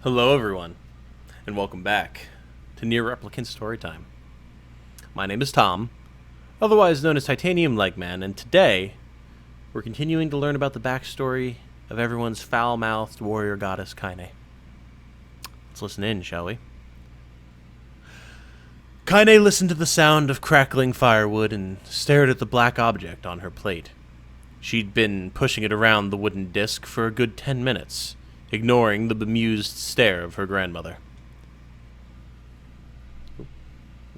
Hello everyone, and welcome back to NieR Replicant Storytime. My name is Tom, otherwise known as Titanium Legman, and today we're continuing to learn about the backstory of everyone's foul-mouthed warrior goddess Kaine. Let's listen in, shall we? Kaine listened to the sound of crackling firewood and stared at the black object on her plate. She'd been pushing it around the wooden disc for a good 10 minutes, ignoring the bemused stare of her grandmother.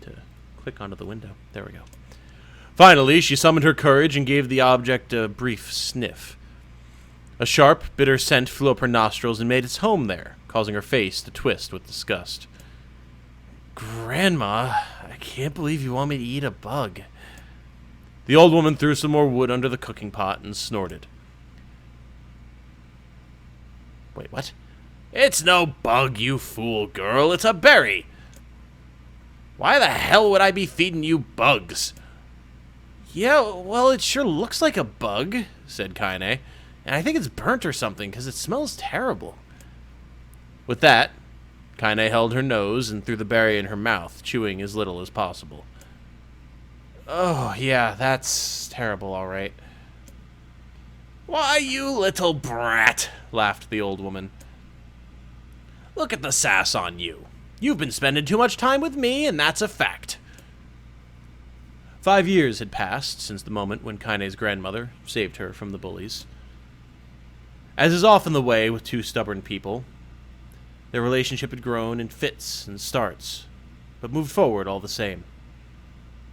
To click onto the window. There we go. Finally, she summoned her courage and gave the object a brief sniff. A sharp, bitter scent flew up her nostrils and made its home there, causing her face to twist with disgust. Grandma, I can't believe you want me to eat a bug. The old woman threw some more wood under the cooking pot and snorted. Wait, what? It's no bug, you fool girl. It's a berry. Why the hell would I be feeding you bugs? Yeah, well, it sure looks like a bug, said Kaine. And I think it's burnt or something, because it smells terrible. With that, Kaine held her nose and threw the berry in her mouth, chewing as little as possible. Oh, yeah, that's terrible, all right. Why, you little brat, laughed the old woman. Look at the sass on you. You've been spending too much time with me, and that's a fact. 5 years had passed since the moment when Kaine's grandmother saved her from the bullies. As is often the way with two stubborn people, their relationship had grown in fits and starts, but moved forward all the same.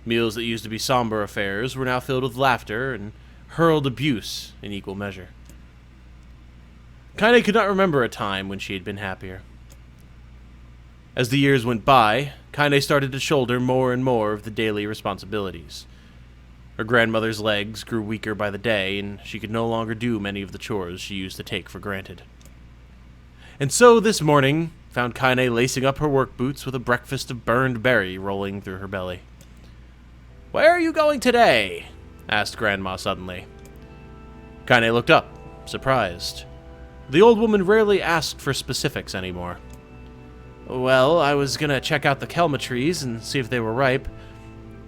Meals that used to be somber affairs were now filled with laughter and hurled abuse in equal measure. Kaine could not remember a time when she had been happier. As the years went by, Kaine started to shoulder more and more of the daily responsibilities. Her grandmother's legs grew weaker by the day, and she could no longer do many of the chores she used to take for granted. And so this morning found Kaine lacing up her work boots with a breakfast of burned berry rolling through her belly. "Where are you going today?" asked Grandma suddenly. Kaine looked up, surprised. The old woman rarely asked for specifics anymore. Well, I was gonna check out the kelma trees and see if they were ripe.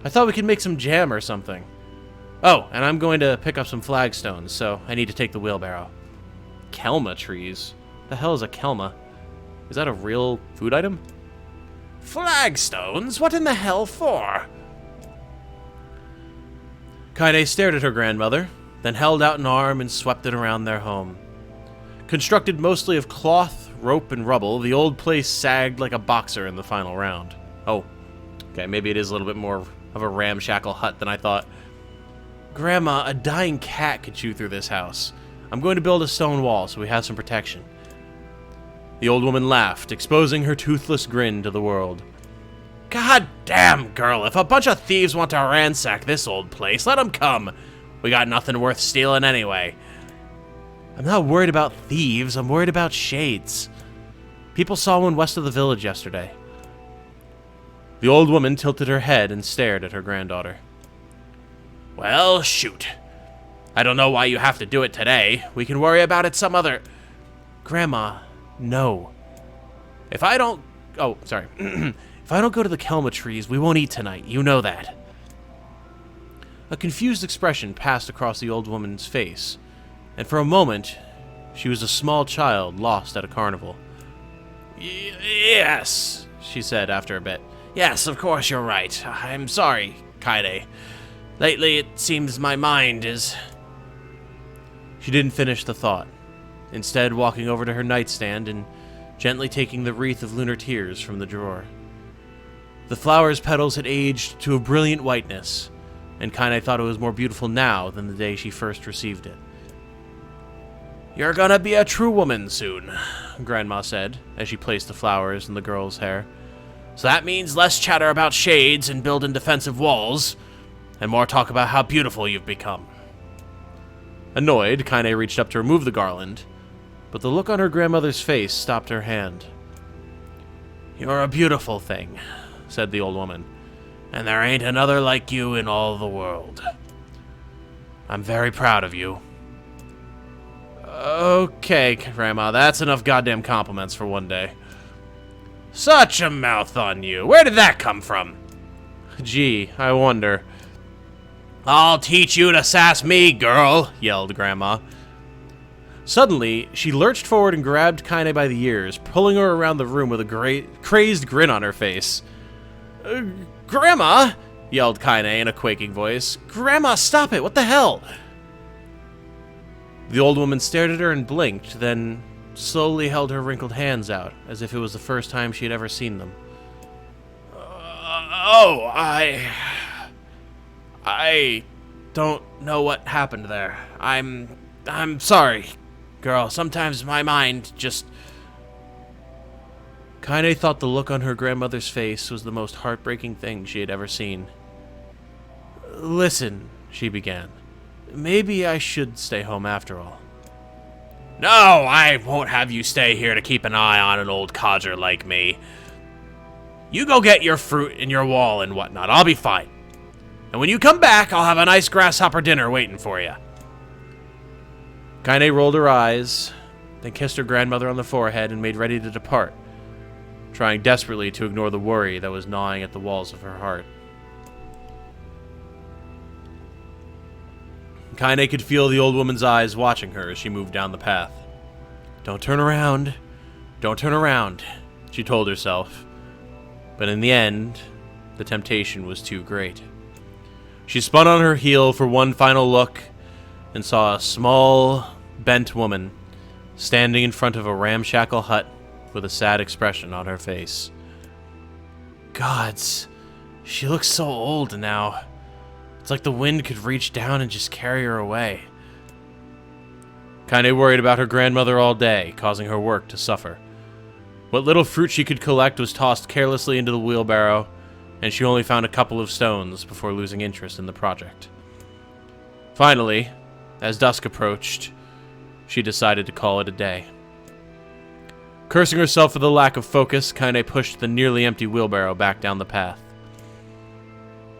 I thought we could make some jam or something. Oh, and I'm going to pick up some flagstones, so I need to take the wheelbarrow. Kelma trees? The hell is a kelma? Is that a real food item? Flagstones? What in the hell for? Kaine stared at her grandmother, then held out an arm and swept it around their home. Constructed mostly of cloth, rope, and rubble, the old place sagged like a boxer in the final round. Oh, okay, maybe it is a little bit more of a ramshackle hut than I thought. Grandma, a dying cat could chew through this house. I'm going to build a stone wall so we have some protection. The old woman laughed, exposing her toothless grin to the world. God damn, girl, if a bunch of thieves want to ransack this old place, let them come. We got nothing worth stealing anyway. I'm not worried about thieves, I'm worried about shades. People saw one west of the village yesterday. The old woman tilted her head and stared at her granddaughter. Well, shoot. I don't know why you have to do it today. We can worry about it some other... Grandma, no. If I don't... Oh, sorry. If I don't go to the kelma trees, we won't eat tonight. You know that. A confused expression passed across the old woman's face, and for a moment, she was a small child lost at a carnival. Yes, she said after a bit. Yes, of course you're right. I'm sorry, Kaine. Lately, it seems my mind is... She didn't finish the thought, instead walking over to her nightstand and gently taking the wreath of lunar tears from the drawer. The flower's petals had aged to a brilliant whiteness, and Kaine thought it was more beautiful now than the day she first received it. You're gonna be a true woman soon, Grandma said, as she placed the flowers in the girl's hair. So that means less chatter about shades and building defensive walls, and more talk about how beautiful you've become. Annoyed, Kaine reached up to remove the garland, but the look on her grandmother's face stopped her hand. You're a beautiful thing, said the old woman, and there ain't another like you in all the world. I'm very proud of you. Okay, Grandma, that's enough goddamn compliments for one day. Such a mouth on you. Where did that come from? Gee, I wonder. I'll teach you to sass me, girl, yelled Grandma. Suddenly, she lurched forward and grabbed Kaine by the ears, pulling her around the room with a crazed grin on her face. Grandma, yelled Kaine in a quaking voice. Grandma, stop it! What the hell? The old woman stared at her and blinked, then slowly held her wrinkled hands out, as if it was the first time she had ever seen them. I don't know what happened there. I'm sorry, girl. Sometimes my mind just... Kaine thought the look on her grandmother's face was the most heartbreaking thing she had ever seen. Listen, she began. Maybe I should stay home after all. No, I won't have you stay here to keep an eye on an old codger like me. You go get your fruit and your wall and whatnot. I'll be fine. And when you come back, I'll have a nice grasshopper dinner waiting for you. Kaine rolled her eyes, then kissed her grandmother on the forehead and made ready to depart, trying desperately to ignore the worry that was gnawing at the walls of her heart. Kaine could feel the old woman's eyes watching her as she moved down the path. Don't turn around. Don't turn around, she told herself. But in the end, the temptation was too great. She spun on her heel for one final look and saw a small, bent woman standing in front of a ramshackle hut with a sad expression on her face. Gods, she looks so old now. It's like the wind could reach down and just carry her away. Kaine worried about her grandmother all day, causing her work to suffer. What little fruit she could collect was tossed carelessly into the wheelbarrow, and she only found a couple of stones before losing interest in the project. Finally, as dusk approached, she decided to call it a day. Cursing herself for the lack of focus, Kaine pushed the nearly empty wheelbarrow back down the path.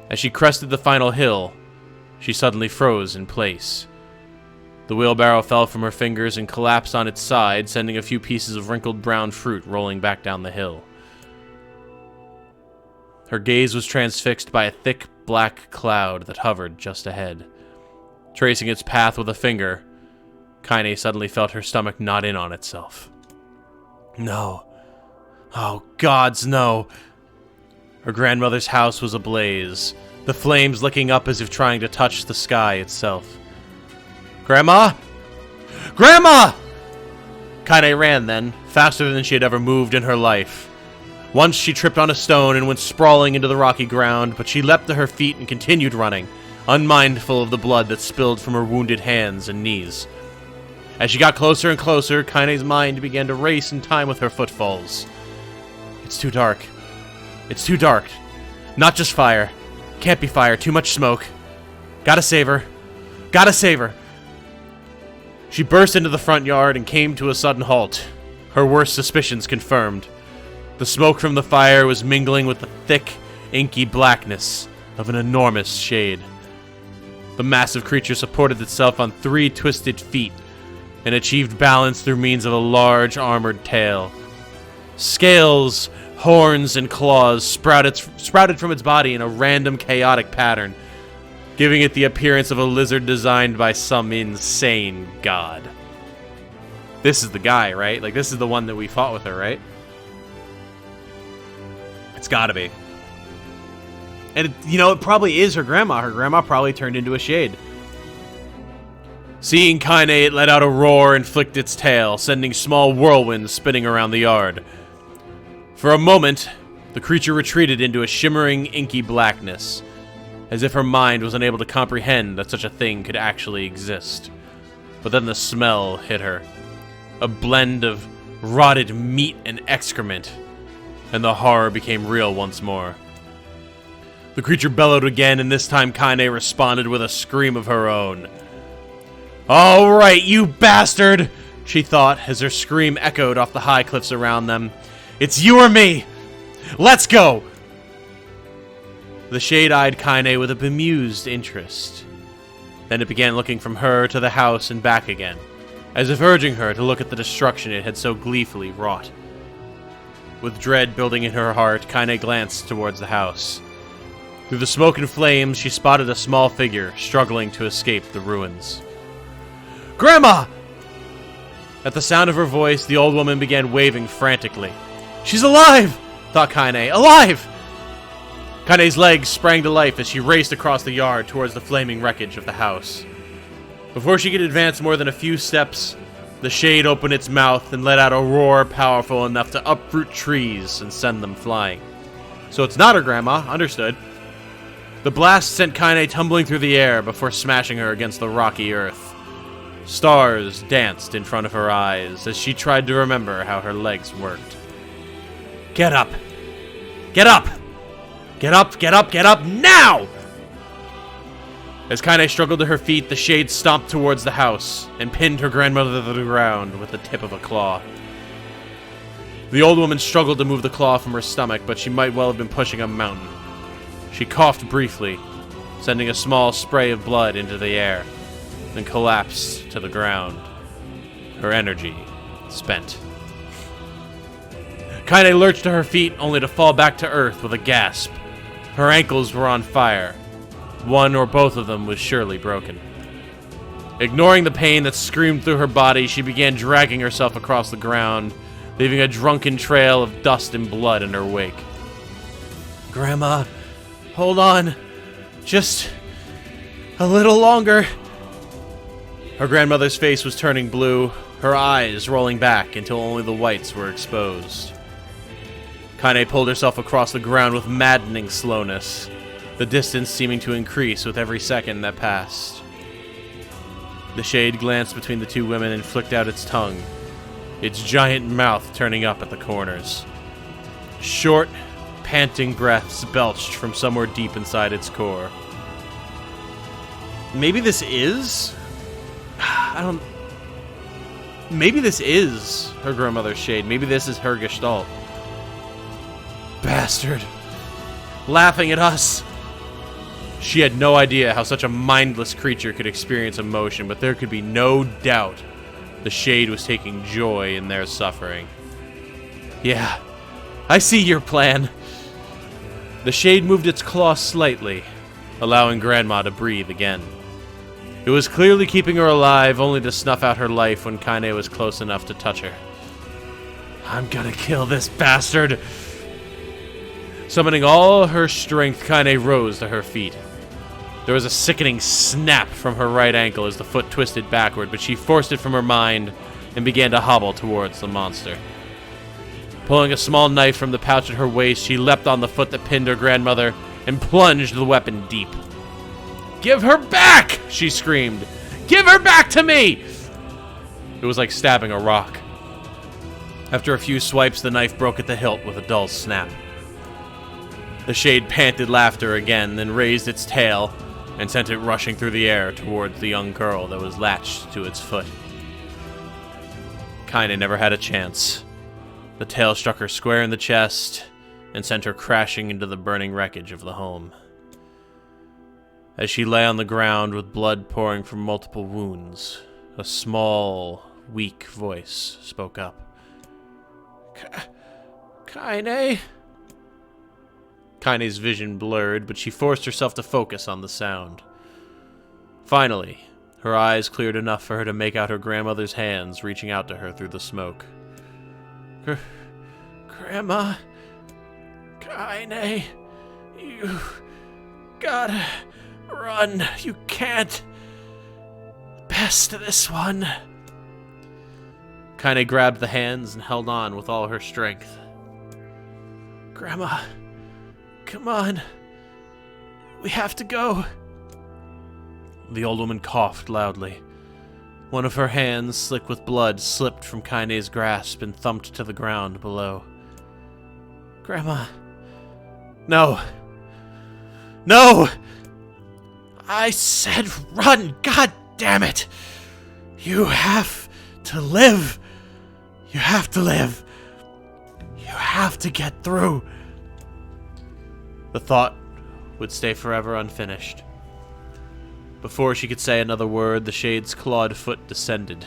As she crested the final hill, she suddenly froze in place. The wheelbarrow fell from her fingers and collapsed on its side, sending a few pieces of wrinkled brown fruit rolling back down the hill. Her gaze was transfixed by a thick black cloud that hovered just ahead. Tracing its path with a finger, Kaine suddenly felt her stomach knot in on itself. No. Oh, gods, no. Her grandmother's house was ablaze, the flames licking up as if trying to touch the sky itself. Grandma? Grandma! Kaine ran then, faster than she had ever moved in her life. Once she tripped on a stone and went sprawling into the rocky ground, but she leapt to her feet and continued running, unmindful of the blood that spilled from her wounded hands and knees. As she got closer and closer, Kaine's mind began to race in time with her footfalls. It's too dark. It's too dark. Not just fire. Can't be fire. Too much smoke. Gotta save her. Gotta save her. She burst into the front yard and came to a sudden halt, her worst suspicions confirmed. The smoke from the fire was mingling with the thick, inky blackness of an enormous shade. The massive creature supported itself on 3 twisted feet and achieved balance through means of a large armored tail. Scales, horns, and claws sprouted from its body in a random chaotic pattern, giving it the appearance of a lizard designed by some insane god. This is the guy, right? Like, this is the one that we fought with her, right? It's gotta be. And, it probably is her grandma. Her grandma probably turned into a shade. Seeing Kaine, it let out a roar and flicked its tail, sending small whirlwinds spinning around the yard. For a moment, the creature retreated into a shimmering, inky blackness, as if her mind was unable to comprehend that such a thing could actually exist. But then the smell hit her. A blend of rotted meat and excrement, and the horror became real once more. The creature bellowed again, and this time Kaine responded with a scream of her own. "All right, you bastard!" she thought, as her scream echoed off the high cliffs around them. "It's you or me! Let's go!" The shade eyed Kaine with a bemused interest. Then it began looking from her to the house and back again, as if urging her to look at the destruction it had so gleefully wrought. With dread building in her heart, Kaine glanced towards the house. Through the smoke and flames, she spotted a small figure struggling to escape the ruins. "Grandma!" At the sound of her voice, the old woman began waving frantically. "She's alive!" thought Kaine. "Alive!" Kaine's legs sprang to life as she raced across the yard towards the flaming wreckage of the house. Before she could advance more than a few steps, the shade opened its mouth and let out a roar powerful enough to uproot trees and send them flying. So it's not her grandma, understood. The blast sent Kaine tumbling through the air before smashing her against the rocky earth. Stars danced in front of her eyes as she tried to remember how her legs worked. "Get up! Get up! Get up, get up, get up, now!" As Kaine struggled to her feet, the shade stomped towards the house and pinned her grandmother to the ground with the tip of a claw. The old woman struggled to move the claw from her stomach, but she might well have been pushing a mountain. She coughed briefly, sending a small spray of blood into the air, then collapsed to the ground, her energy spent. Kaine lurched to her feet, only to fall back to earth with a gasp. Her ankles were on fire. One or both of them was surely broken. Ignoring the pain that screamed through her body, she began dragging herself across the ground, leaving a drunken trail of dust and blood in her wake. "Grandma, hold on. Just a little longer." Her grandmother's face was turning blue, her eyes rolling back until only the whites were exposed. Kaine pulled herself across the ground with maddening slowness, the distance seeming to increase with every second that passed. The shade glanced between the two women and flicked out its tongue, its giant mouth turning up at the corners. Short, panting breaths belched from somewhere deep inside its core. Maybe this is? Maybe this is her grandmother's shade. Maybe this is her gestalt. Bastard. Laughing at us. She had no idea how such a mindless creature could experience emotion, but there could be no doubt the shade was taking joy in their suffering. "Yeah, I see your plan." The shade moved its claw slightly, allowing Grandma to breathe again. It was clearly keeping her alive, only to snuff out her life when Kaine was close enough to touch her. "I'm gonna kill this bastard." Summoning all her strength, Kaine rose to her feet. There was a sickening snap from her right ankle as the foot twisted backward, but she forced it from her mind and began to hobble towards the monster. Pulling a small knife from the pouch at her waist, she leapt on the foot that pinned her grandmother and plunged the weapon deep. "Give her back!" she screamed. "Give her back to me!" It was like stabbing a rock. After a few swipes, the knife broke at the hilt with a dull snap. The shade panted laughter again, then raised its tail and sent it rushing through the air towards the young girl that was latched to its foot. Kaine never had a chance. The tail struck her square in the chest and sent her crashing into the burning wreckage of the home. As she lay on the ground with blood pouring from multiple wounds, a small, weak voice spoke up. "Kaine?" Kaine's vision blurred, but she forced herself to focus on the sound. Finally, her eyes cleared enough for her to make out her grandmother's hands reaching out to her through the smoke. "Grandma? Kaine? You gotta run. You can't. Best this one." Kaine grabbed the hands and held on with all her strength. "Grandma, come on. We have to go." The old woman coughed loudly. One of her hands, slick with blood, slipped from Kaine's grasp and thumped to the ground below. "Grandma. No. No! I said run! God damn it! You have to live! You have to live! You have to get through!" The thought would stay forever unfinished. Before she could say another word, the shade's clawed foot descended,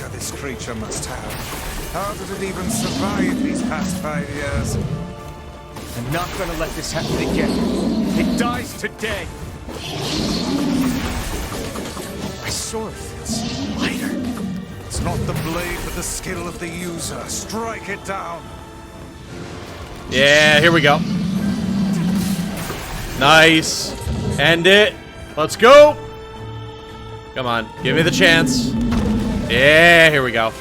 hunger this creature must have. How did it even survive these past 5 years? I'm not gonna let this happen again. It dies today. My sword feels lighter. It's not the blade, but the skill of the user. Strike it down. Yeah, here we go. Nice. End it. Let's go. Come on, give me the chance. Yeah, here we go.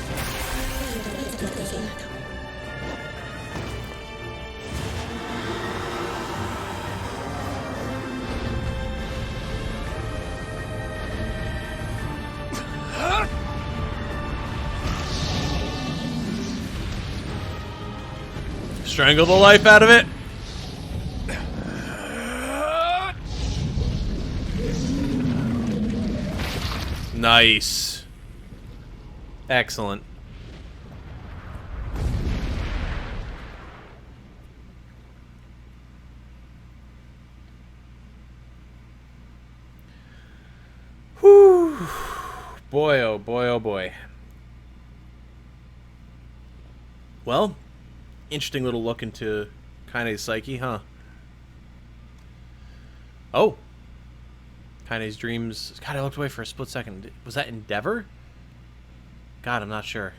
Strangle the life out of it. Nice. Excellent. Whew. Boy, oh boy, oh boy. Well, interesting little look into Kaine's psyche, huh? Oh. Kaine's dreams. God, I looked away for a split second. Was that Endeavor? God, I'm not sure.